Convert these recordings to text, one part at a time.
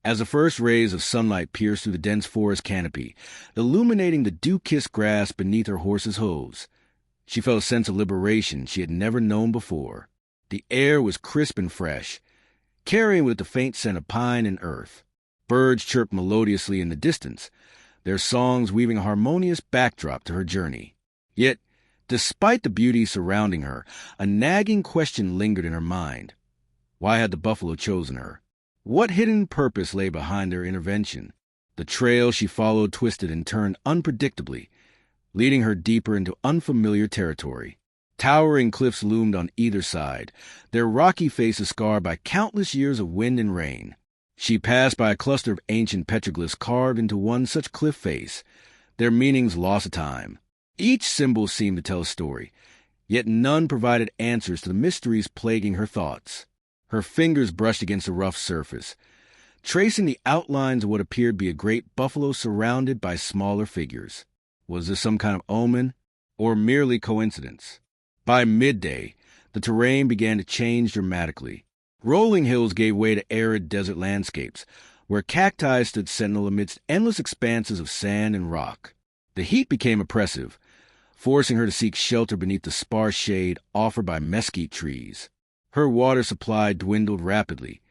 As the first rays of sunlight pierced through the dense forest canopy, illuminating the dew-kissed grass beneath her horse's hooves, she felt a sense of liberation she had never known before. The air was crisp and fresh, carrying with it the faint scent of pine and earth. Birds chirped melodiously in the distance, their songs weaving a harmonious backdrop to her journey. Yet, despite the beauty surrounding her, a nagging question lingered in her mind. Why had the buffalo chosen her? What hidden purpose lay behind their intervention? The trail she followed twisted and turned unpredictably, leading her deeper into unfamiliar territory. Towering cliffs loomed on either side, their rocky faces scarred by countless years of wind and rain. She passed by a cluster of ancient petroglyphs carved into one such cliff face, their meanings lost to time. Each symbol seemed to tell a story, yet none provided answers to the mysteries plaguing her thoughts. Her fingers brushed against the rough surface, tracing the outlines of what appeared to be a great buffalo surrounded by smaller figures. Was this some kind of omen, or merely coincidence? By midday, the terrain began to change dramatically. Rolling hills gave way to arid desert landscapes, where cacti stood sentinel amidst endless expanses of sand and rock. The heat became oppressive, forcing her to seek shelter beneath the sparse shade offered by mesquite trees. Her water supply dwindled rapidly,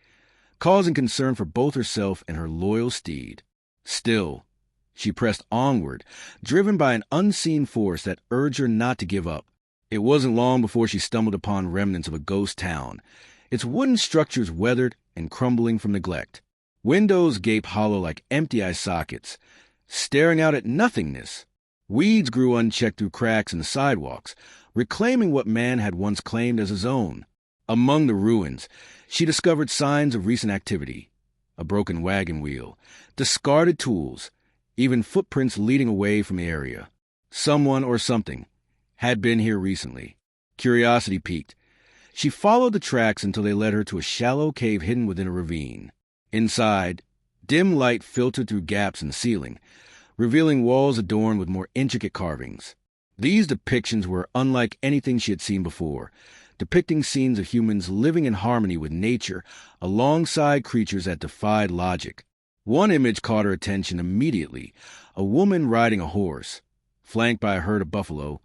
causing concern for both herself and her loyal steed. Still, she pressed onward, driven by an unseen force that urged her not to give up. It wasn't long before she stumbled upon remnants of a ghost town, its wooden structures weathered and crumbling from neglect. Windows gaped hollow like empty eye sockets, staring out at nothingness. Weeds grew unchecked through cracks in the sidewalks, reclaiming what man had once claimed as his own. Among the ruins, she discovered signs of recent activity: a broken wagon wheel, discarded tools, even footprints leading away from the area. Someone or something had been here recently. Curiosity piqued. She followed the tracks until they led her to a shallow cave hidden within a ravine. Inside, dim light filtered through gaps in the ceiling, revealing walls adorned with more intricate carvings. These depictions were unlike anything she had seen before, depicting scenes of humans living in harmony with nature alongside creatures that defied logic. One image caught her attention immediately: a woman riding a horse, flanked by a herd of buffalo,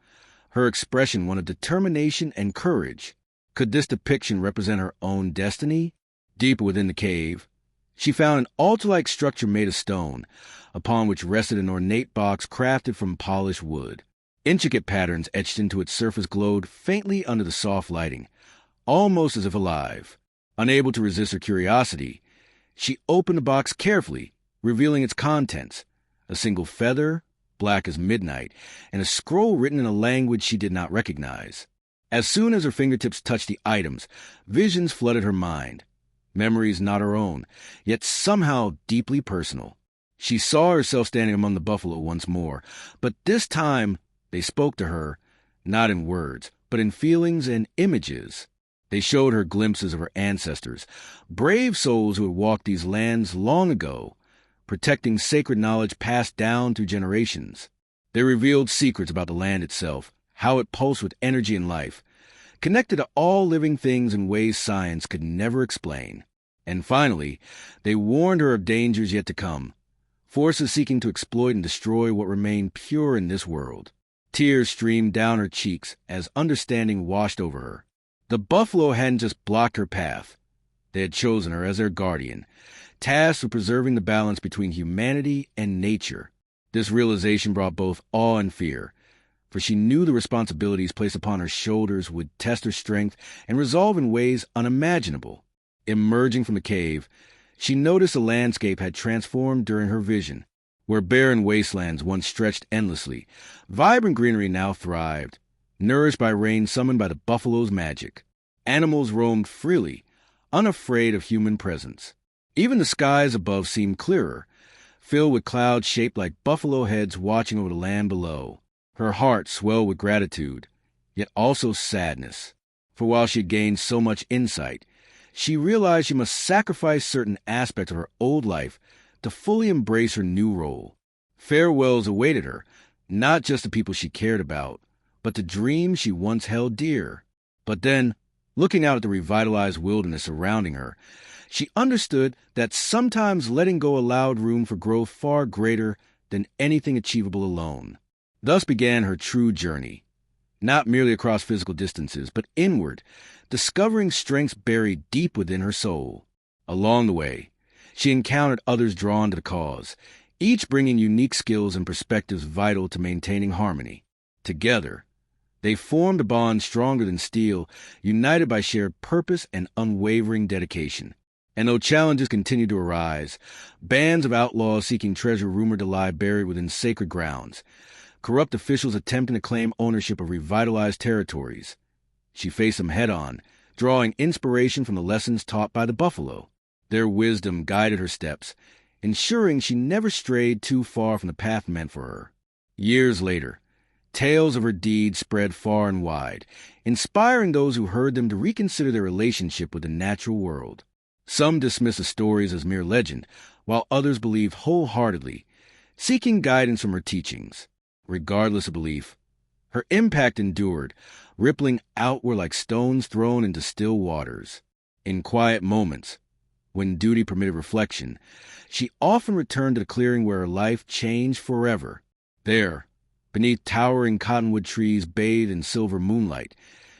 her expression one of determination and courage. Could this depiction represent her own destiny? Deeper within the cave, she found an altar-like structure made of stone, upon which rested an ornate box crafted from polished wood. Intricate patterns etched into its surface glowed faintly under the soft lighting, almost as if alive. Unable to resist her curiosity, she opened the box carefully, revealing its contents: a single feather, black as midnight, and a scroll written in a language she did not recognize. As soon as her fingertips touched the items, visions flooded her mind. Memories not her own, yet somehow deeply personal. She saw herself standing among the buffalo once more, but this time they spoke to her, not in words, but in feelings and images. They showed her glimpses of her ancestors, brave souls who had walked these lands long ago, protecting sacred knowledge passed down through generations. They revealed secrets about the land itself, how it pulsed with energy and life, connected to all living things in ways science could never explain. And finally, they warned her of dangers yet to come, forces seeking to exploit and destroy what remained pure in this world. Tears streamed down her cheeks as understanding washed over her. The buffalo hadn't just blocked her path. They had chosen her as their guardian, tasked with preserving the balance between humanity and nature. This realization brought both awe and fear, for she knew the responsibilities placed upon her shoulders would test her strength and resolve in ways unimaginable. Emerging from the cave, she noticed the landscape had transformed during her vision. Where barren wastelands once stretched endlessly, vibrant greenery now thrived, nourished by rain summoned by the buffalo's magic. Animals roamed freely, unafraid of human presence. Even the skies above seemed clearer, filled with clouds shaped like buffalo heads watching over the land below. Her heart swelled with gratitude, yet also sadness. For while she had gained so much insight, she realized she must sacrifice certain aspects of her old life to fully embrace her new role. Farewells awaited her, not just the people she cared about, but the dreams she once held dear. But then, looking out at the revitalized wilderness surrounding her, She understood that sometimes letting go allowed room for growth far greater than anything achievable alone. Thus began her true journey, not merely across physical distances, but inward, discovering strengths buried deep within her soul. Along the way, she encountered others drawn to the cause, each bringing unique skills and perspectives vital to maintaining harmony. Together, they formed a bond stronger than steel, united by shared purpose and unwavering dedication. And though challenges continued to arise, bands of outlaws seeking treasure rumored to lie buried within sacred grounds, corrupt officials attempting to claim ownership of revitalized territories, she faced them head-on, drawing inspiration from the lessons taught by the buffalo. Their wisdom guided her steps, ensuring she never strayed too far from the path meant for her. Years later, tales of her deeds spread far and wide, inspiring those who heard them to reconsider their relationship with the natural world. Some dismiss the stories as mere legend, while others believe wholeheartedly, seeking guidance from her teachings. Regardless of belief, her impact endured, rippling outward like stones thrown into still waters. In quiet moments, when duty permitted reflection, she often returned to the clearing where her life changed forever. There, beneath towering cottonwood trees bathed in silver moonlight,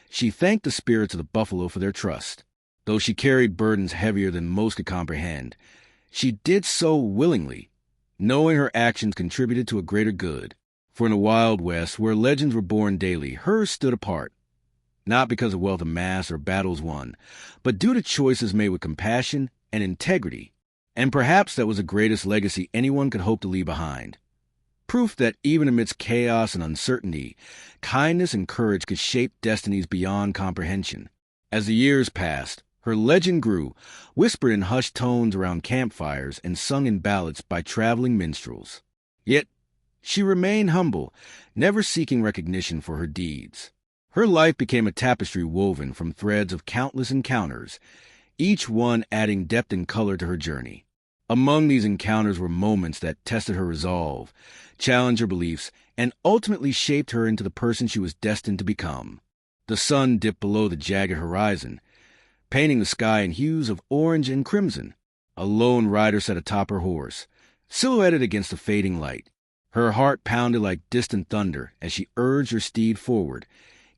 she thanked the spirits of the buffalo for their trust. Though she carried burdens heavier than most could comprehend, she did so willingly, knowing her actions contributed to a greater good. For in the Wild West, where legends were born daily, hers stood apart, not because of wealth amassed or battles won, but due to choices made with compassion and integrity. And perhaps that was the greatest legacy anyone could hope to leave behind. Proof that even amidst chaos and uncertainty, kindness and courage could shape destinies beyond comprehension. As the years passed, her legend grew, whispered in hushed tones around campfires and sung in ballads by traveling minstrels. Yet, she remained humble, never seeking recognition for her deeds. Her life became a tapestry woven from threads of countless encounters, each one adding depth and color to her journey. Among these encounters were moments that tested her resolve, challenged her beliefs, and ultimately shaped her into the person she was destined to become. The sun dipped below the jagged horizon, painting the sky in hues of orange and crimson. A lone rider sat atop her horse, silhouetted against the fading light. Her heart pounded like distant thunder as she urged her steed forward,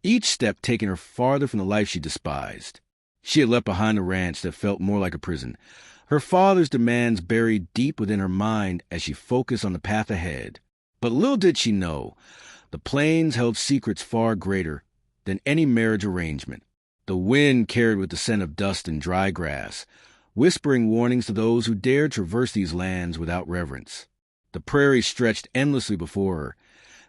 each step taking her farther from the life she despised. She had left behind a ranch that felt more like a prison, her father's demands buried deep within her mind as she focused on the path ahead. But little did she know, the plains held secrets far greater than any marriage arrangement. The wind carried with the scent of dust and dry grass, whispering warnings to those who dared traverse these lands without reverence. The prairie stretched endlessly before her,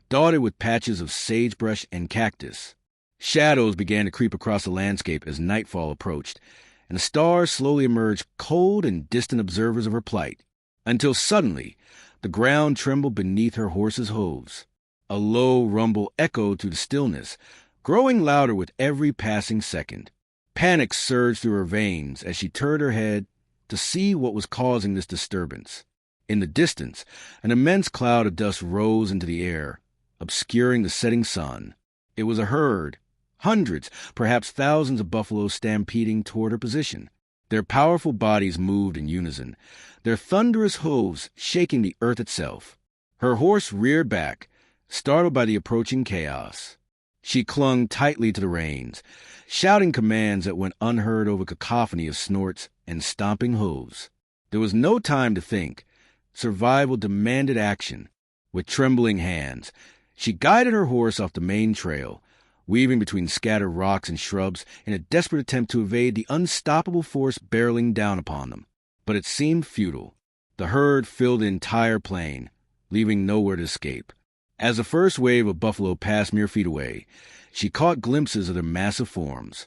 dotted with patches of sagebrush and cactus. Shadows began to creep across the landscape as nightfall approached, and the stars slowly emerged cold and distant observers of her plight, until suddenly the ground trembled beneath her horse's hooves. A low rumble echoed through the stillness, growing louder with every passing second. Panic surged through her veins as she turned her head to see what was causing this disturbance. In the distance, an immense cloud of dust rose into the air, obscuring the setting sun. It was a herd, hundreds, perhaps thousands of buffaloes stampeding toward her position. Their powerful bodies moved in unison, their thunderous hooves shaking the earth itself. Her horse reared back, startled by the approaching chaos. She clung tightly to the reins, shouting commands that went unheard over a cacophony of snorts and stomping hooves. There was no time to think. Survival demanded action. With trembling hands, she guided her horse off the main trail, weaving between scattered rocks and shrubs in a desperate attempt to evade the unstoppable force barreling down upon them. But it seemed futile. The herd filled the entire plain, leaving nowhere to escape. As the first wave of buffalo passed mere feet away, she caught glimpses of their massive forms,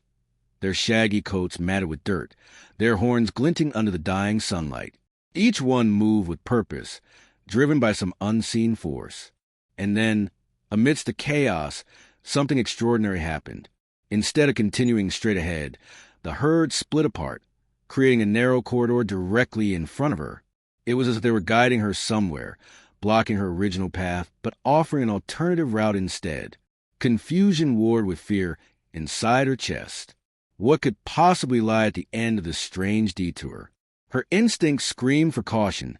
their shaggy coats matted with dirt, their horns glinting under the dying sunlight. Each one moved with purpose, driven by some unseen force. And then, amidst the chaos, something extraordinary happened. Instead of continuing straight ahead, the herd split apart, creating a narrow corridor directly in front of her. It was as if they were guiding her somewhere, blocking her original path, but offering an alternative route instead. Confusion warred with fear inside her chest. What could possibly lie at the end of this strange detour? Her instincts screamed for caution,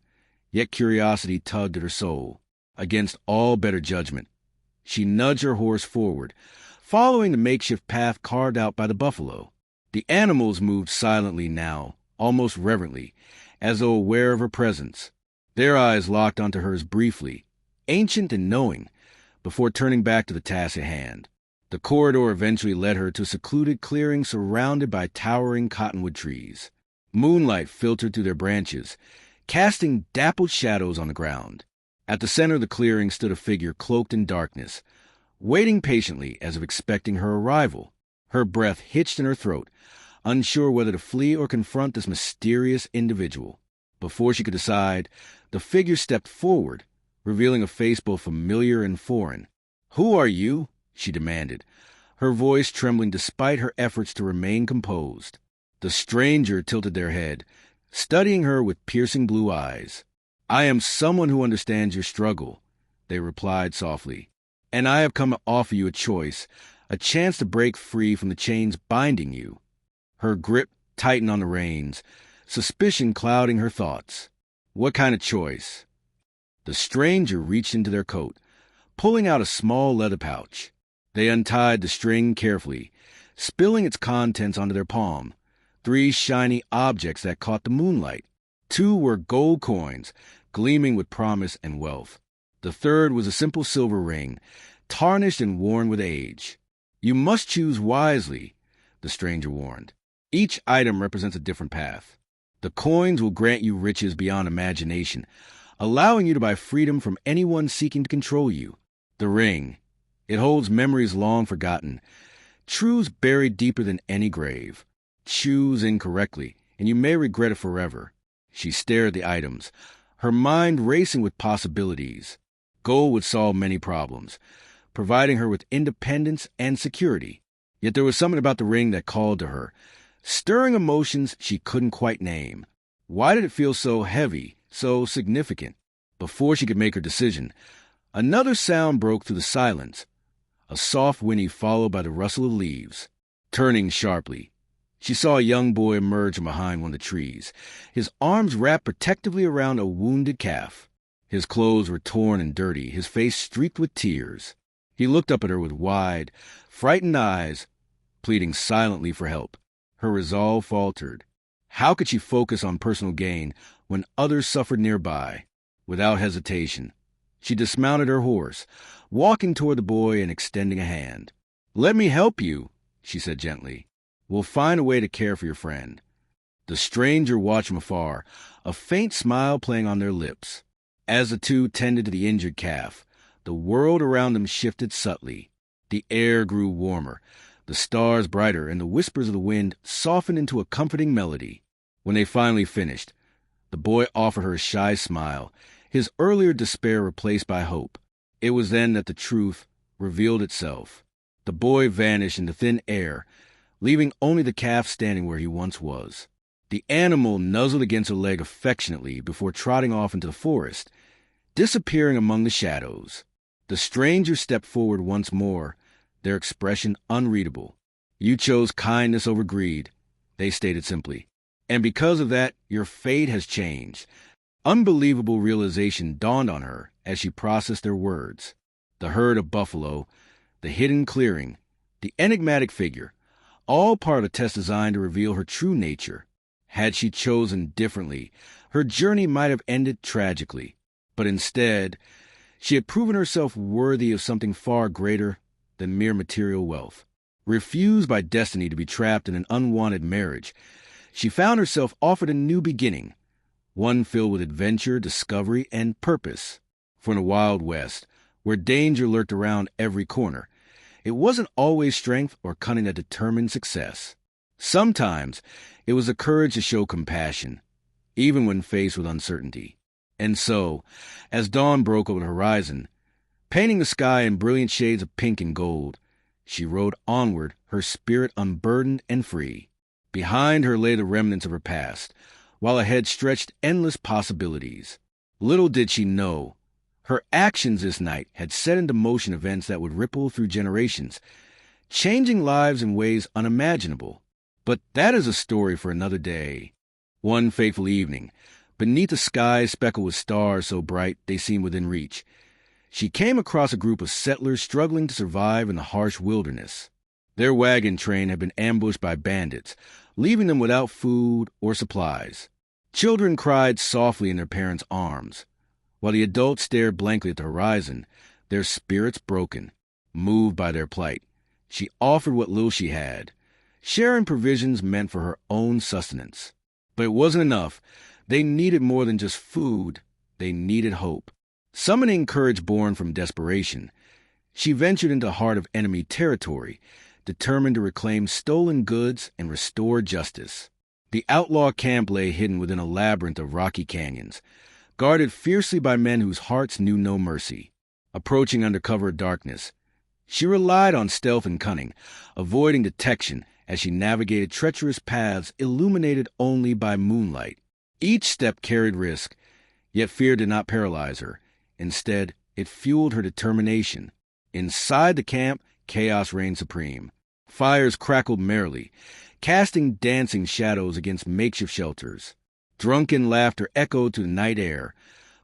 yet curiosity tugged at her soul. Against all better judgment, she nudged her horse forward, following the makeshift path carved out by the buffalo. The animals moved silently now, almost reverently, as though aware of her presence. Their eyes locked onto hers briefly, ancient and knowing, before turning back to the task at hand. The corridor eventually led her to a secluded clearing surrounded by towering cottonwood trees. Moonlight filtered through their branches, casting dappled shadows on the ground. At the center of the clearing stood a figure cloaked in darkness, waiting patiently as if expecting her arrival. Her breath hitched in her throat, unsure whether to flee or confront this mysterious individual. Before she could decide, the figure stepped forward, revealing a face both familiar and foreign. "Who are you?" she demanded, her voice trembling despite her efforts to remain composed. The stranger tilted their head, studying her with piercing blue eyes. "I am someone who understands your struggle," they replied softly, "and I have come to offer you a choice, a chance to break free from the chains binding you." Her grip tightened on the reins, suspicion clouding her thoughts. "What kind of choice?" The stranger reached into their coat, pulling out a small leather pouch. They untied the string carefully, spilling its contents onto their palm. 3 shiny objects that caught the moonlight. 2 were gold coins, gleaming with promise and wealth. The third was a simple silver ring, tarnished and worn with age. "You must choose wisely," the stranger warned. "Each item represents a different path. The coins will grant you riches beyond imagination, allowing you to buy freedom from anyone seeking to control you. The ring, it holds memories long forgotten, truths buried deeper than any grave. Choose incorrectly, and you may regret it forever." She stared at the items, her mind racing with possibilities. Gold would solve many problems, providing her with independence and security. Yet there was something about the ring that called to her, stirring emotions she couldn't quite name. Why did it feel so heavy, so significant? Before she could make her decision, another sound broke through the silence, a soft whinny followed by the rustle of leaves. Turning sharply, she saw a young boy emerge from behind one of the trees, his arms wrapped protectively around a wounded calf. His clothes were torn and dirty, his face streaked with tears. He looked up at her with wide, frightened eyes, pleading silently for help. Her resolve faltered. How could she focus on personal gain when others suffered nearby? Without hesitation, she dismounted her horse, walking toward the boy and extending a hand. "Let me help you," she said gently. "We'll find a way to care for your friend." The stranger watched from afar, a faint smile playing on their lips. As the two tended to the injured calf, the world around them shifted subtly. The air grew warmer, the stars brighter, and the whispers of the wind softened into a comforting melody. When they finally finished, the boy offered her a shy smile, his earlier despair replaced by hope. It was then that the truth revealed itself. The boy vanished into thin air, leaving only the calf standing where he once was. The animal nuzzled against her leg affectionately before trotting off into the forest, disappearing among the shadows. The stranger stepped forward once more, their expression unreadable. "You chose kindness over greed," they stated simply. "And because of that, your fate has changed." Unbelievable realization dawned on her as she processed their words. The herd of buffalo, the hidden clearing, the enigmatic figure, all part of a test designed to reveal her true nature. Had she chosen differently, her journey might have ended tragically. But instead, she had proven herself worthy of something far greater than mere material wealth. Refused by destiny to be trapped in an unwanted marriage, she found herself offered a new beginning, one filled with adventure, discovery, and purpose. For in the Wild West, where danger lurked around every corner, it wasn't always strength or cunning that determined success. Sometimes it was the courage to show compassion, even when faced with uncertainty. And so, as dawn broke over the horizon, painting the sky in brilliant shades of pink and gold, she rode onward, her spirit unburdened and free. Behind her lay the remnants of her past, while ahead stretched endless possibilities. Little did she know, her actions this night had set into motion events that would ripple through generations, changing lives in ways unimaginable. But that is a story for another day. One fateful evening, beneath a sky speckled with stars so bright they seemed within reach, she came across a group of settlers struggling to survive in the harsh wilderness. Their wagon train had been ambushed by bandits, leaving them without food or supplies. Children cried softly in their parents' arms, while the adults stared blankly at the horizon, their spirits broken. Moved by their plight, she offered what little she had, sharing provisions meant for her own sustenance. But it wasn't enough. They needed more than just food. They needed hope. Summoning courage born from desperation, she ventured into the heart of enemy territory, determined to reclaim stolen goods and restore justice. The outlaw camp lay hidden within a labyrinth of rocky canyons, guarded fiercely by men whose hearts knew no mercy. Approaching under cover of darkness, she relied on stealth and cunning, avoiding detection as she navigated treacherous paths illuminated only by moonlight. Each step carried risk, yet fear did not paralyze her. Instead, it fueled her determination. Inside the camp, chaos reigned supreme. Fires crackled merrily, casting dancing shadows against makeshift shelters. Drunken laughter echoed through the night air,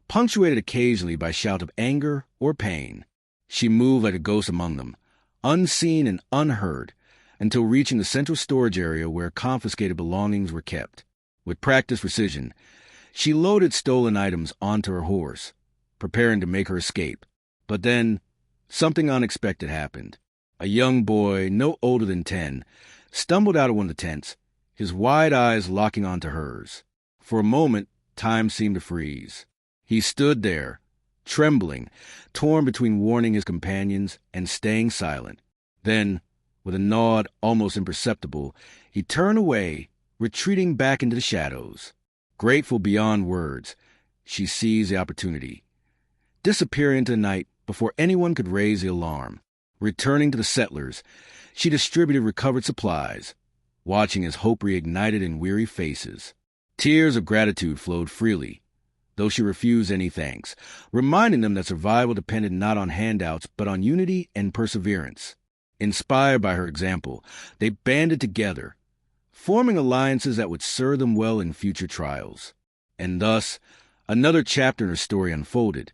punctuated occasionally by shouts of anger or pain. She moved like a ghost among them, unseen and unheard, until reaching the central storage area where confiscated belongings were kept. With practiced precision, she loaded stolen items onto her horse, preparing to make her escape. But then, something unexpected happened. A young boy, no older than 10, stumbled out of one of the tents, his wide eyes locking onto hers. For a moment, time seemed to freeze. He stood there, trembling, torn between warning his companions and staying silent. Then, with a nod almost imperceptible, he turned away, retreating back into the shadows. Grateful beyond words, she seized the opportunity, disappearing into the night before anyone could raise the alarm. Returning to the settlers, she distributed recovered supplies, watching as hope reignited in weary faces. Tears of gratitude flowed freely, though she refused any thanks, reminding them that survival depended not on handouts but on unity and perseverance. Inspired by her example, they banded together, forming alliances that would serve them well in future trials. And thus, another chapter in her story unfolded,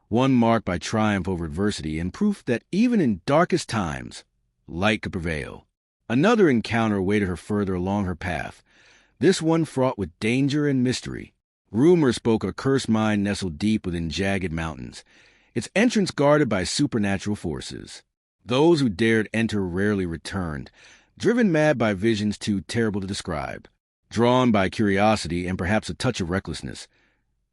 one marked by triumph over adversity and proof that even in darkest times, light could prevail. Another encounter awaited her further along her path, this one fraught with danger and mystery. Rumor spoke of a cursed mine nestled deep within jagged mountains, its entrance guarded by supernatural forces. Those who dared enter rarely returned, driven mad by visions too terrible to describe. Drawn by curiosity and perhaps a touch of recklessness,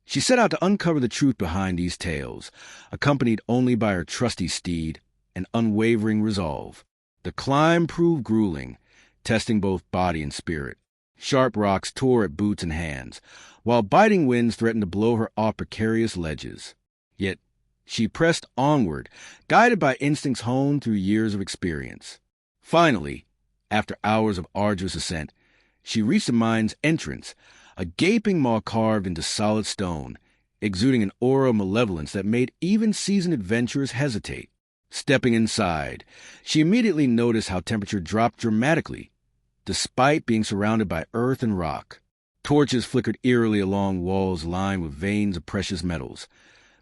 she set out to uncover the truth behind these tales, accompanied only by her trusty steed and unwavering resolve. The climb proved grueling, testing both body and spirit. Sharp rocks tore at boots and hands, while biting winds threatened to blow her off precarious ledges. Yet she pressed onward, guided by instincts honed through years of experience. Finally, after hours of arduous ascent, she reached the mine's entrance, a gaping maw carved into solid stone, exuding an aura of malevolence that made even seasoned adventurers hesitate. Stepping inside, she immediately noticed how temperature dropped dramatically, despite being surrounded by earth and rock. Torches flickered eerily along walls lined with veins of precious metals,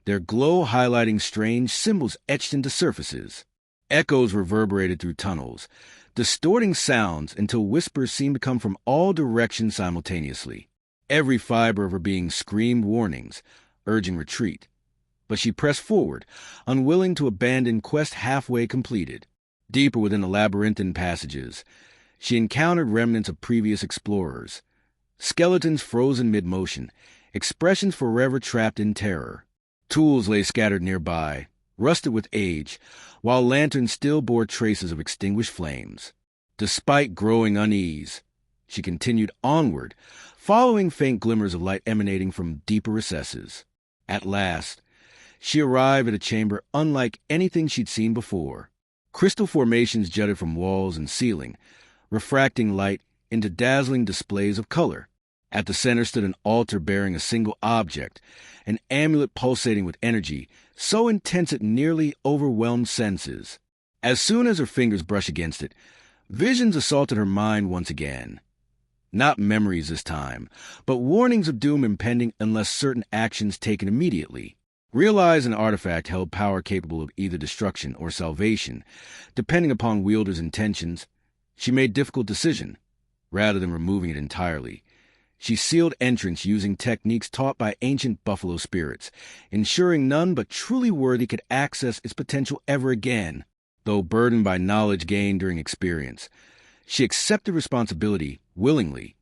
their glow highlighting strange symbols etched into surfaces. Echoes reverberated through tunnels, distorting sounds until whispers seemed to come from all directions simultaneously. Every fiber of her being screamed warnings, urging retreat. But she pressed forward, unwilling to abandon quest halfway completed. Deeper within the labyrinthine passages, she encountered remnants of previous explorers, skeletons frozen mid-motion, expressions forever trapped in terror. Tools lay scattered nearby, rusted with age, while lanterns still bore traces of extinguished flames. Despite growing unease, she continued onward, following faint glimmers of light emanating from deeper recesses. At last, she arrived at a chamber unlike anything she'd seen before. Crystal formations jutted from walls and ceiling, refracting light into dazzling displays of color. At the center stood an altar bearing a single object, an amulet pulsating with energy so intense it nearly overwhelmed senses. As soon as her fingers brushed against it, Visions assaulted her mind once again. Not memories this time, but warnings of doom impending unless certain actions taken immediately. Realize an artifact held power capable of either destruction or salvation, depending upon wielder's intentions. She made difficult decision, rather than removing it entirely. She sealed entrance using techniques taught by ancient buffalo spirits, ensuring none but truly worthy could access its potential ever again, though burdened by knowledge gained during experience. She accepted responsibility willingly,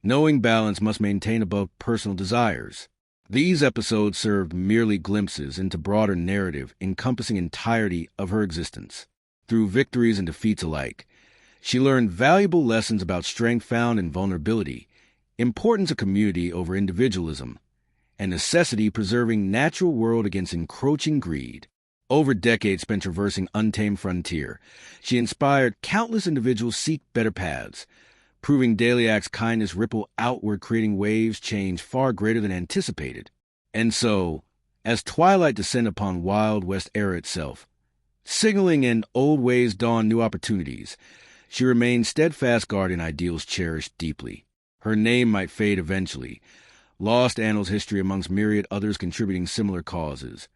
knowing balance must maintain above personal desires. These episodes served merely glimpses into broader narrative encompassing entirety of her existence. Through victories and defeats alike, she learned valuable lessons about strength found in vulnerability, importance of community over individualism, and necessity preserving natural world against encroaching greed. Over decades spent traversing untamed frontier, she inspired countless individuals seek better paths, proving daily acts kindness ripple outward, creating waves change far greater than anticipated. And so, as twilight descended upon Wild West era itself, signaling in old ways dawn new opportunities, she remained steadfast guardian ideals cherished deeply. Her name might fade eventually, lost annals history amongst myriad others contributing similar causes.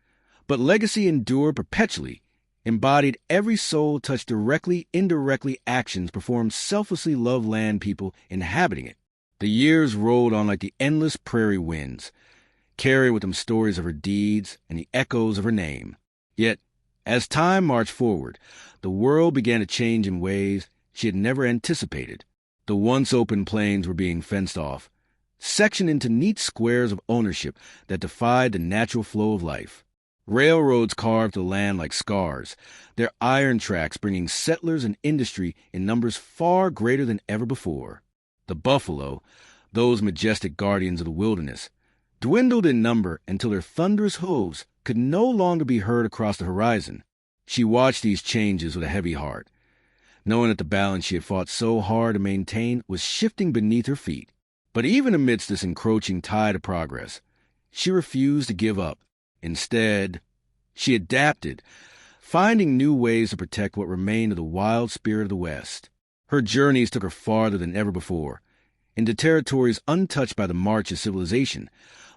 But legacy endured perpetually, embodied every soul touched directly, indirectly actions performed selflessly loved land people inhabiting it. The years rolled on like the endless prairie winds, carrying with them stories of her deeds and the echoes of her name. Yet, as time marched forward, the world began to change in ways she had never anticipated. The once open plains were being fenced off, sectioned into neat squares of ownership that defied the natural flow of life. Railroads carved the land like scars, their iron tracks bringing settlers and industry in numbers far greater than ever before. The buffalo, those majestic guardians of the wilderness, dwindled in number until their thunderous hooves could no longer be heard across the horizon. She watched these changes with a heavy heart, knowing that the balance she had fought so hard to maintain was shifting beneath her feet. But even amidst this encroaching tide of progress, she refused to give up. Instead, she adapted, finding new ways to protect what remained of the wild spirit of the West. Her journeys took her farther than ever before, into territories untouched by the march of civilization,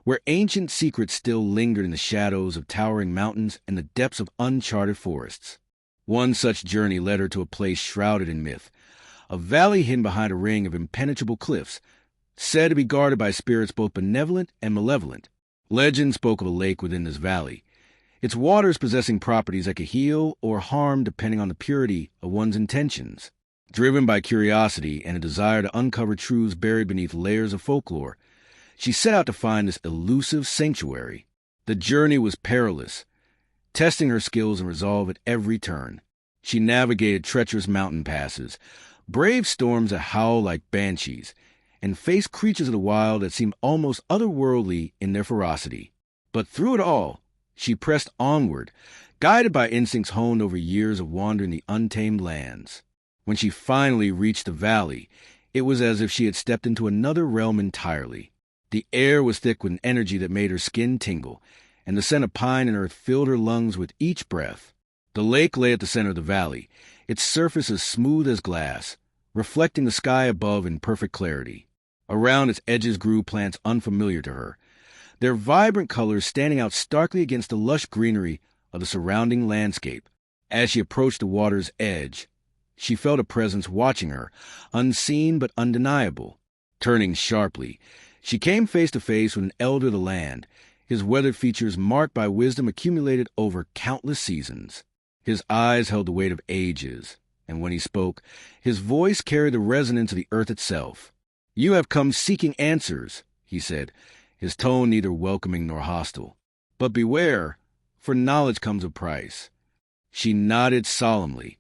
where ancient secrets still lingered in the shadows of towering mountains and the depths of uncharted forests. One such journey led her to a place shrouded in myth, a valley hidden behind a ring of impenetrable cliffs, said to be guarded by spirits both benevolent and malevolent. Legend spoke of a lake within this valley, its waters possessing properties that could heal or harm depending on the purity of one's intentions. Driven by curiosity and a desire to uncover truths buried beneath layers of folklore, she set out to find this elusive sanctuary. The journey was perilous, testing her skills and resolve at every turn. She navigated treacherous mountain passes, braved storms that howl like banshees, and faced creatures of the wild that seemed almost otherworldly in their ferocity. But through it all, she pressed onward, guided by instincts honed over years of wandering the untamed lands. When she finally reached the valley, it was as if she had stepped into another realm entirely. The air was thick with an energy that made her skin tingle, and the scent of pine and earth filled her lungs with each breath. The lake lay at the center of the valley, its surface as smooth as glass, reflecting the sky above in perfect clarity. Around its edges grew plants unfamiliar to her, their vibrant colors standing out starkly against the lush greenery of the surrounding landscape. As she approached the water's edge, she felt a presence watching her, unseen but undeniable. Turning sharply, she came face to face with an elder of the land, his weathered features marked by wisdom accumulated over countless seasons. His eyes held the weight of ages, and when he spoke, his voice carried the resonance of the earth itself. "You have come seeking answers," he said, his tone neither welcoming nor hostile. "But beware, for knowledge comes with price." She nodded solemnly,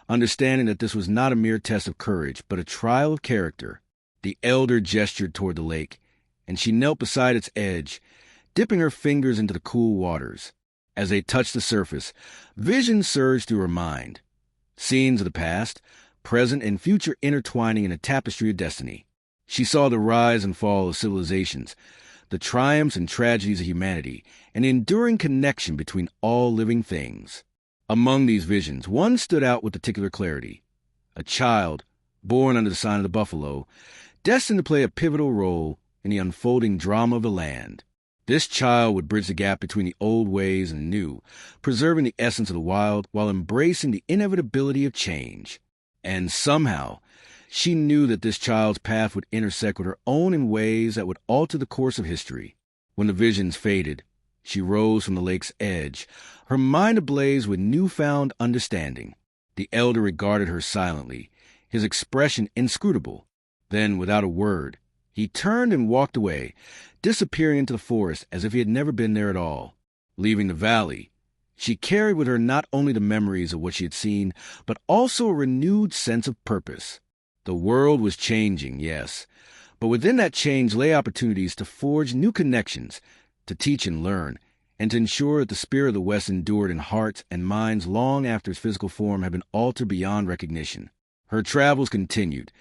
understanding that this was not a mere test of courage, but a trial of character. The elder gestured toward the lake, and she knelt beside its edge, dipping her fingers into the cool waters. As they touched the surface, visions surged through her mind. Scenes of the past, present, and future intertwining in a tapestry of destiny. She saw the rise and fall of civilizations, the triumphs and tragedies of humanity, and the enduring connection between all living things. Among these visions, one stood out with particular clarity. a child, born under the sign of the buffalo, destined to play a pivotal role in the unfolding drama of the land. This child would bridge the gap between the old ways and the new, preserving the essence of the wild while embracing the inevitability of change. And somehow, she knew that this child's path would intersect with her own in ways that would alter the course of history. When the visions faded, she rose from the lake's edge, her mind ablaze with newfound understanding. The elder regarded her silently, his expression inscrutable. Then, without a word, he turned and walked away, disappearing into the forest as if he had never been there at all. Leaving the valley, she carried with her not only the memories of what she had seen, but also a renewed sense of purpose. The world was changing, yes, but within that change lay opportunities to forge new connections, to teach and learn, and to ensure that the spirit of the West endured in hearts and minds long after its physical form had been altered beyond recognition. Her travels continued,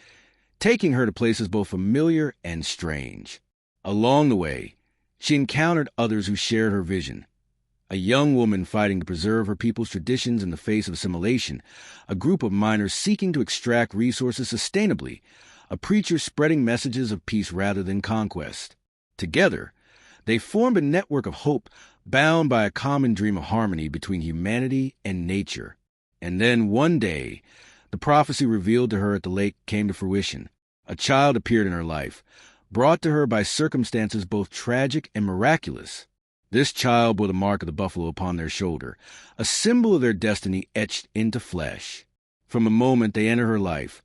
taking her to places both familiar and strange. Along the way, she encountered others who shared her vision. A young woman fighting to preserve her people's traditions in the face of assimilation, a group of miners seeking to extract resources sustainably, a preacher spreading messages of peace rather than conquest. Together, they formed a network of hope bound by a common dream of harmony between humanity and nature. And then one day, the prophecy revealed to her at the lake came to fruition. A child appeared in her life, brought to her by circumstances both tragic and miraculous. This child bore the mark of the buffalo upon their shoulder, a symbol of their destiny etched into flesh. From the moment they entered her life,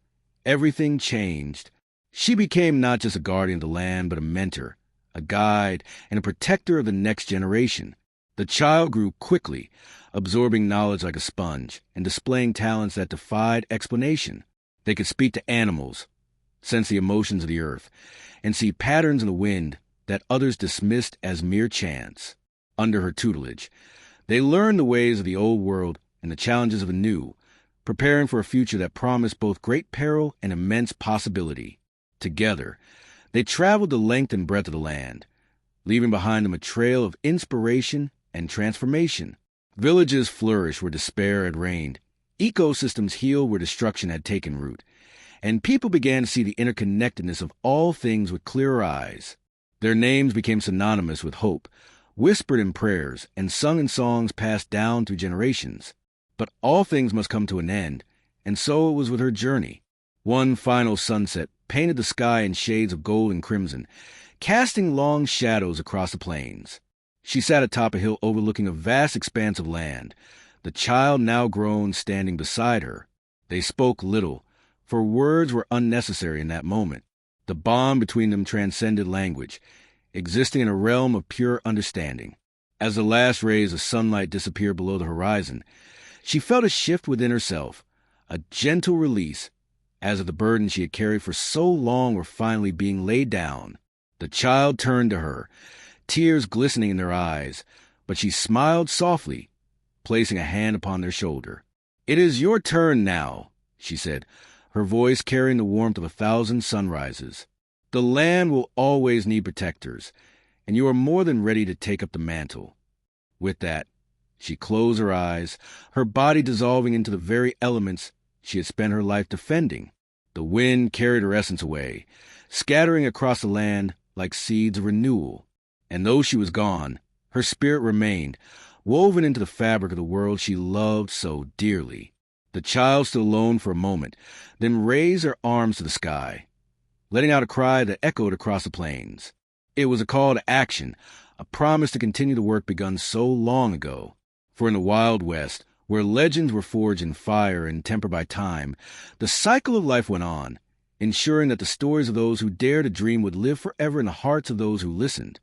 everything changed. She became not just a guardian of the land, but a mentor, a guide, and a protector of the next generation. The child grew quickly, absorbing knowledge like a sponge, and displaying talents that defied explanation. They could speak to animals, sense the emotions of the earth, and see patterns in the wind that others dismissed as mere chance. Under her tutelage, they learned the ways of the old world and the challenges of the new, preparing for a future that promised both great peril and immense possibility. Together, they traveled the length and breadth of the land, leaving behind them a trail of inspiration and transformation. Villages flourished where despair had reigned, ecosystems healed where destruction had taken root, and people began to see the interconnectedness of all things with clearer eyes. Their names became synonymous with hope, whispered in prayers, and sung in songs passed down through generations. But all things must come to an end, and so it was with her journey. One final sunset painted the sky in shades of gold and crimson, casting long shadows across the plains. She sat atop a hill overlooking a vast expanse of land, the child now grown standing beside her. They spoke little, for words were unnecessary in that moment. The bond between them transcended language, existing in a realm of pure understanding. As the last rays of sunlight disappeared below the horizon, she felt a shift within herself, a gentle release, as if the burden she had carried for so long were finally being laid down. The child turned to her, tears glistening in their eyes, but she smiled softly, placing a hand upon their shoulder. "It is your turn now," she said, her voice carrying the warmth of 1,000 sunrises. "The land will always need protectors, and you are more than ready to take up the mantle." With that, she closed her eyes, her body dissolving into the very elements she had spent her life defending. The wind carried her essence away, scattering across the land like seeds of renewal. And though she was gone, her spirit remained, woven into the fabric of the world she loved so dearly. The child stood alone for a moment, then raised her arms to the sky, letting out a cry that echoed across the plains. It was a call to action, a promise to continue the work begun so long ago. For in the Wild West, where legends were forged in fire and tempered by time, the cycle of life went on, ensuring that the stories of those who dared to dream would live forever in the hearts of those who listened.